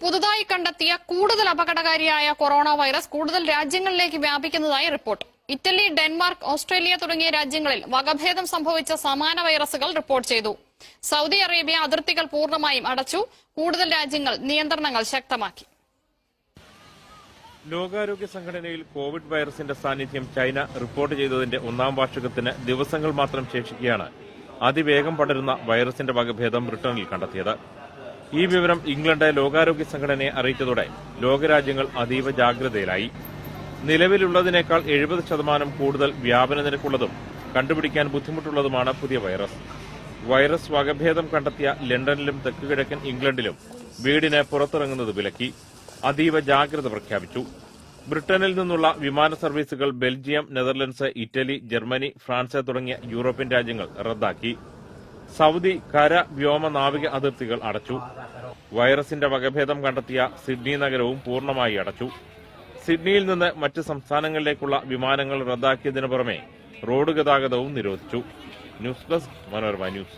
പുതുതായി കണ്ടെത്തിയ കൂടുതൽ അപകടകാരിയായ കൊറോണ വൈറസ് കൂടുതൽ രാജ്യങ്ങളിലേക്ക് വ്യാപിക്കുന്നതായി റിപ്പോർട്ട്. ഇറ്റലി, ഡെൻമാർക്ക്, ഓസ്ട്രേലിയ തുടങ്ങിയ രാജ്യങ്ങളിൽ വകഭേദം സംഭവിച്ച സമാന വൈറസുകൾ റിപ്പോർട്ട് ചെയ്തു. സൗദി അറേബ്യ അതിർത്തികൾ പൂർണ്ണമായും അടച്ചു. കൂടുതൽ രാജ്യങ്ങൾ നിയന്ത്രണങ്ങൾ ശക്തമാക്കി. ലോകാരോഗ്യ സംഘടനയിൽ കോവിഡ് വൈറസിന്റെ സാന്നിധ്യം ചൈന റിപ്പോർട്ട് ചെയ്തതിന്റെ ഒന്നാം വാർഷികത്തിന് ദിവസങ്ങൾ മാത്രം ശേഷിക്കെയാണ് അതിവേഗം പടരുന്ന വൈറസിന്റെ വകഭേദം ബ്രിട്ടനിൽ കണ്ടെത്തിയത്. ഈ വിവരം ഇംഗ്ലണ്ട് ലോകാരോഗ്യ സംഘടനയെ അറിയിച്ചതോടെ ലോകരാജ്യങ്ങൾ അതീവ ജാഗ്രതയിലായി. നിലവിലുള്ളതിനേക്കാൾ 70% കൂടുതൽ വ്യാപന നിരക്കുള്ളതും കണ്ടുപിടിക്കാൻ ബുദ്ധിമുട്ടുള്ളതുമാണ് പുതിയ വൈറസ്. വൈറസ് വകഭേദം കണ്ടെത്തിയ ലണ്ടനിലും തെക്കുകിഴക്കൻ ഇംഗ്ലണ്ടിലും വീടിന് പുറത്തിറങ്ങുന്നത് വിലക്കി. അതീവ ജാഗ്രത പ്രഖ്യാപിച്ചു. ബ്രിട്ടനിൽ നിന്നുള്ള വിമാന സർവീസുകൾ Belgium, Netherlands, Italy, Germany, France തുടങ്ങിയ യൂറോപ്യൻ രാജ്യങ്ങൾ റദ്ദാക്കി. സൗദി കര, വ്യോമ, നാവിക അതിർത്തികൾ അടച്ചു. വൈറസിന്റെ വകഭേദം കണ്ടെത്തിയ സിഡ്നി നഗരവും പൂർണ്ണമായി അടച്ചു. സിഡ്നിയിൽ നിന്ന് മറ്റ് സംസ്ഥാനങ്ങളിലേക്കുള്ള വിമാനങ്ങൾ റദ്ദാക്കിയതിനു പുറമെ റോഡ് ഗതാഗതവും നിരോധിച്ചു. News desk, Manorama news.